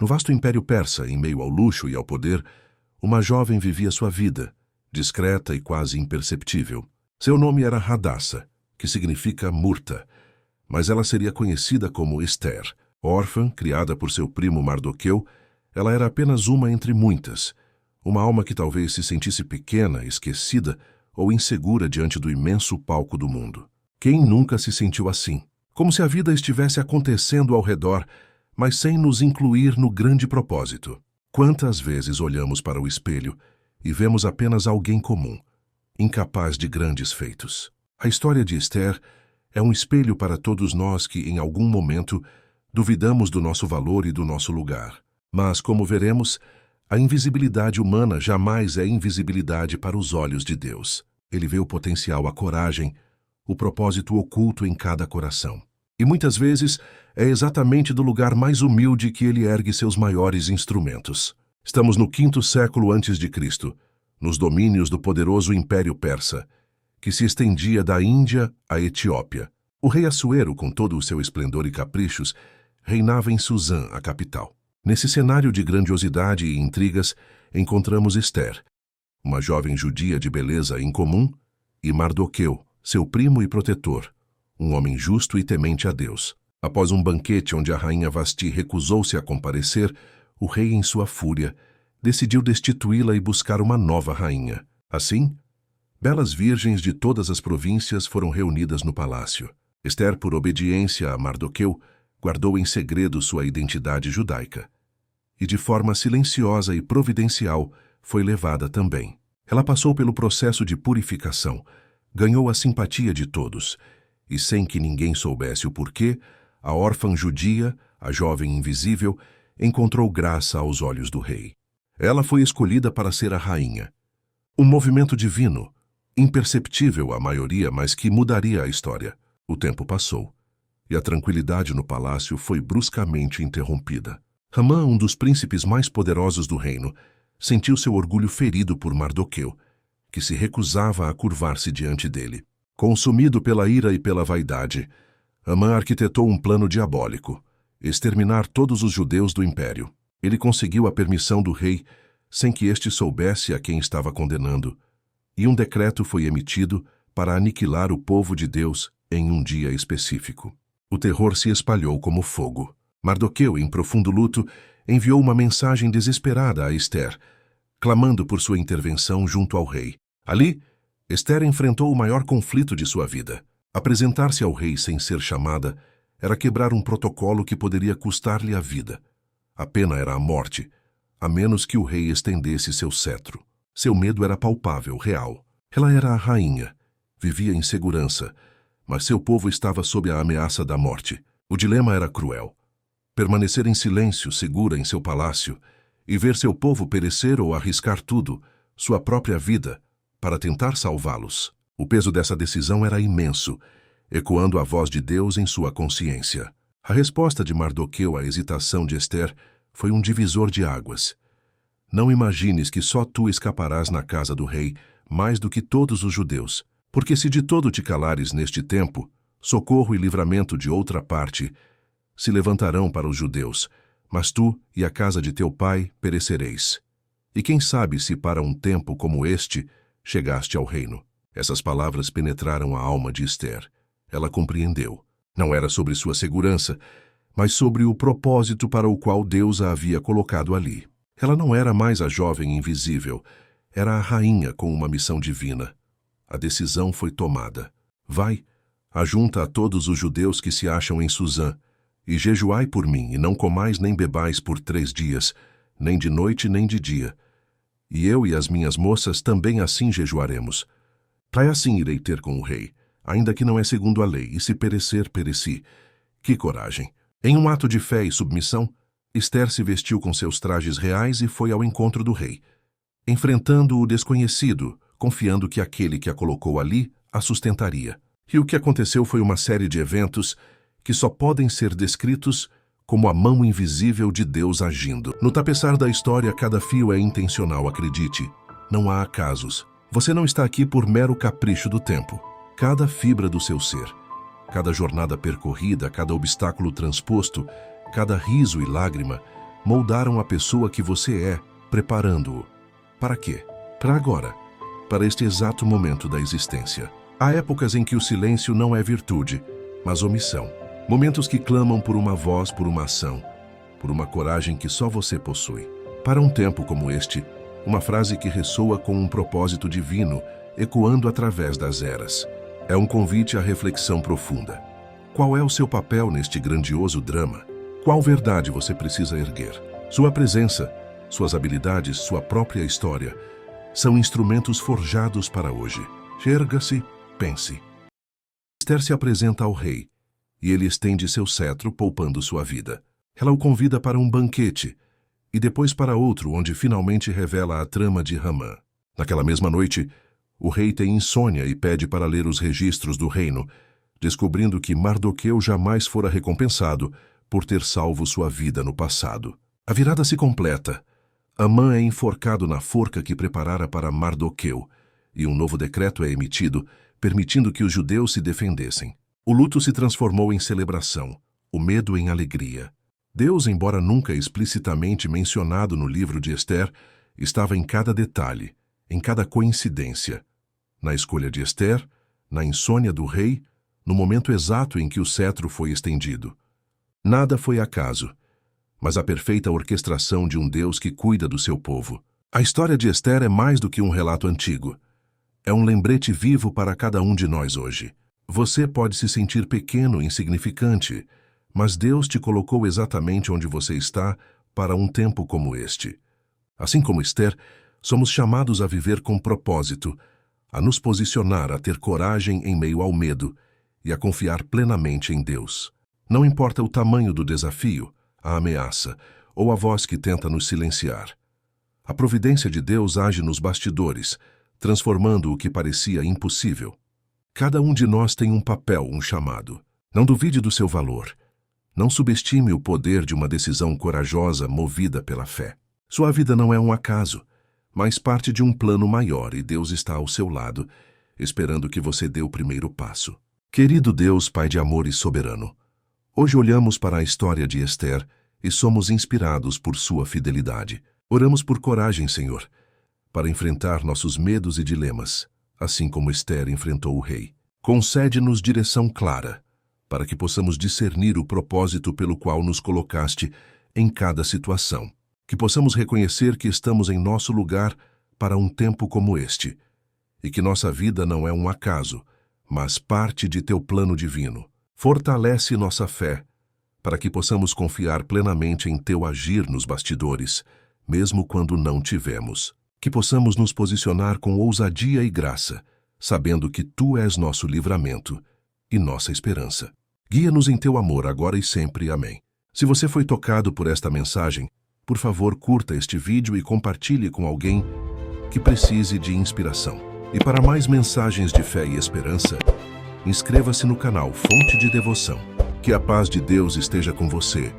No vasto Império Persa, em meio ao luxo e ao poder, uma jovem vivia sua vida, discreta e quase imperceptível. Seu nome era Hadassa, que significa murta, mas ela seria conhecida como Esther. Órfã, criada por seu primo Mardoqueu, ela era apenas uma entre muitas, uma alma que talvez se sentisse pequena, esquecida ou insegura diante do imenso palco do mundo. Quem nunca se sentiu assim? Como se a vida estivesse acontecendo ao redor, mas sem nos incluir no grande propósito. Quantas vezes olhamos para o espelho e vemos apenas alguém comum, incapaz de grandes feitos? A história de Esther é um espelho para todos nós que, em algum momento, duvidamos do nosso valor e do nosso lugar. Mas, como veremos, a invisibilidade humana jamais é invisibilidade para os olhos de Deus. Ele vê o potencial, a coragem, o propósito oculto em cada coração. E muitas vezes é exatamente do lugar mais humilde que ele ergue seus maiores instrumentos. Estamos no 5º século antes de Cristo, nos domínios do poderoso Império Persa, que se estendia da Índia à Etiópia. O rei Assuero, com todo o seu esplendor e caprichos, reinava em Suzã, a capital. Nesse cenário de grandiosidade e intrigas, encontramos Esther, uma jovem judia de beleza incomum, e Mardoqueu, seu primo e protetor, um homem justo e temente a Deus. Após um banquete onde a rainha Vasti recusou-se a comparecer, o rei, em sua fúria, decidiu destituí-la e buscar uma nova rainha. Assim, belas virgens de todas as províncias foram reunidas no palácio. Esther, por obediência a Mardoqueu, guardou em segredo sua identidade judaica. E de forma silenciosa e providencial, foi levada também. Ela passou pelo processo de purificação, ganhou a simpatia de todos, e sem que ninguém soubesse o porquê, a órfã judia, a jovem invisível, encontrou graça aos olhos do rei. Ela foi escolhida para ser a rainha. Um movimento divino, imperceptível à maioria, mas que mudaria a história. O tempo passou, e a tranquilidade no palácio foi bruscamente interrompida. Hamã, um dos príncipes mais poderosos do reino, sentiu seu orgulho ferido por Mardoqueu, que se recusava a curvar-se diante dele. Consumido pela ira e pela vaidade, Hamã arquitetou um plano diabólico: exterminar todos os judeus do império. Ele conseguiu a permissão do rei, sem que este soubesse a quem estava condenando, e um decreto foi emitido para aniquilar o povo de Deus em um dia específico. O terror se espalhou como fogo. Mardoqueu, em profundo luto, enviou uma mensagem desesperada a Esther, clamando por sua intervenção junto ao rei. Ali, Esther enfrentou o maior conflito de sua vida. Apresentar-se ao rei sem ser chamada era quebrar um protocolo que poderia custar-lhe a vida. A pena era a morte, a menos que o rei estendesse seu cetro. Seu medo era palpável, real. Ela era a rainha, vivia em segurança, mas seu povo estava sob a ameaça da morte. O dilema era cruel: permanecer em silêncio, segura em seu palácio, e ver seu povo perecer ou arriscar tudo, sua própria vida, para tentar salvá-los. O peso dessa decisão era imenso, ecoando a voz de Deus em sua consciência. A resposta de Mardoqueu à hesitação de Esther foi um divisor de águas. Não imagines que só tu escaparás na casa do rei, mais do que todos os judeus, porque se de todo te calares neste tempo, socorro e livramento de outra parte se levantarão para os judeus, mas tu e a casa de teu pai perecereis. E quem sabe se para um tempo como este chegaste ao reino. Essas palavras penetraram a alma de Esther. Ela compreendeu. Não era sobre sua segurança, mas sobre o propósito para o qual Deus a havia colocado ali. Ela não era mais a jovem invisível, era a rainha com uma missão divina. A decisão foi tomada. Vai, ajunta a todos os judeus que se acham em Suzã, e jejuai por mim, e não comais nem bebais por 3 dias, nem de noite nem de dia. E eu e as minhas moças também assim jejuaremos. Para assim irei ter com o rei, ainda que não é segundo a lei, e se perecer, pereci. Que coragem! Em um ato de fé e submissão, Esther se vestiu com seus trajes reais e foi ao encontro do rei, enfrentando o desconhecido, confiando que aquele que a colocou ali a sustentaria. E o que aconteceu foi uma série de eventos que só podem ser descritos como a mão invisível de Deus agindo. No tapeçar da história, cada fio é intencional, acredite. Não há acasos. Você não está aqui por mero capricho do tempo. Cada fibra do seu ser, cada jornada percorrida, cada obstáculo transposto, cada riso e lágrima, moldaram a pessoa que você é, preparando-o. Para quê? Para agora, para este exato momento da existência. Há épocas em que o silêncio não é virtude, mas omissão. Momentos que clamam por uma voz, por uma ação, por uma coragem que só você possui. Para um tempo como este, uma frase que ressoa com um propósito divino, ecoando através das eras. É um convite à reflexão profunda. Qual é o seu papel neste grandioso drama? Qual verdade você precisa erguer? Sua presença, suas habilidades, sua própria história são instrumentos forjados para hoje. Erga-se, pense. Esther se apresenta ao rei, e ele estende seu cetro, poupando sua vida. Ela o convida para um banquete, e depois para outro, onde finalmente revela a trama de Hamã. Naquela mesma noite, o rei tem insônia e pede para ler os registros do reino, descobrindo que Mardoqueu jamais fora recompensado por ter salvo sua vida no passado. A virada se completa. Hamã é enforcado na forca que preparara para Mardoqueu, e um novo decreto é emitido, permitindo que os judeus se defendessem. O luto se transformou em celebração, o medo em alegria. Deus, embora nunca explicitamente mencionado no livro de Esther, estava em cada detalhe, em cada coincidência. Na escolha de Esther, na insônia do rei, no momento exato em que o cetro foi estendido. Nada foi acaso, mas a perfeita orquestração de um Deus que cuida do seu povo. A história de Esther é mais do que um relato antigo. É um lembrete vivo para cada um de nós hoje. Você pode se sentir pequeno, insignificante, mas Deus te colocou exatamente onde você está para um tempo como este. Assim como Esther, somos chamados a viver com propósito, a nos posicionar, a ter coragem em meio ao medo e a confiar plenamente em Deus. Não importa o tamanho do desafio, a ameaça ou a voz que tenta nos silenciar. A providência de Deus age nos bastidores, transformando o que parecia impossível. Cada um de nós tem um papel, um chamado. Não duvide do seu valor. Não subestime o poder de uma decisão corajosa movida pela fé. Sua vida não é um acaso, mas parte de um plano maior e Deus está ao seu lado, esperando que você dê o primeiro passo. Querido Deus, Pai de amor e soberano, hoje olhamos para a história de Esther e somos inspirados por sua fidelidade. Oramos por coragem, Senhor, para enfrentar nossos medos e dilemas, assim como Esther enfrentou o rei. Concede-nos direção clara, para que possamos discernir o propósito pelo qual nos colocaste em cada situação. Que possamos reconhecer que estamos em nosso lugar para um tempo como este, e que nossa vida não é um acaso, mas parte de teu plano divino. Fortalece nossa fé, para que possamos confiar plenamente em teu agir nos bastidores, mesmo quando não tivemos. Que possamos nos posicionar com ousadia e graça, sabendo que tu és nosso livramento e nossa esperança. Guia-nos em teu amor agora e sempre. Amém. Se você foi tocado por esta mensagem, por favor, curta este vídeo e compartilhe com alguém que precise de inspiração. E para mais mensagens de fé e esperança, inscreva-se no canal Fonte de Devoção. Que a paz de Deus esteja com você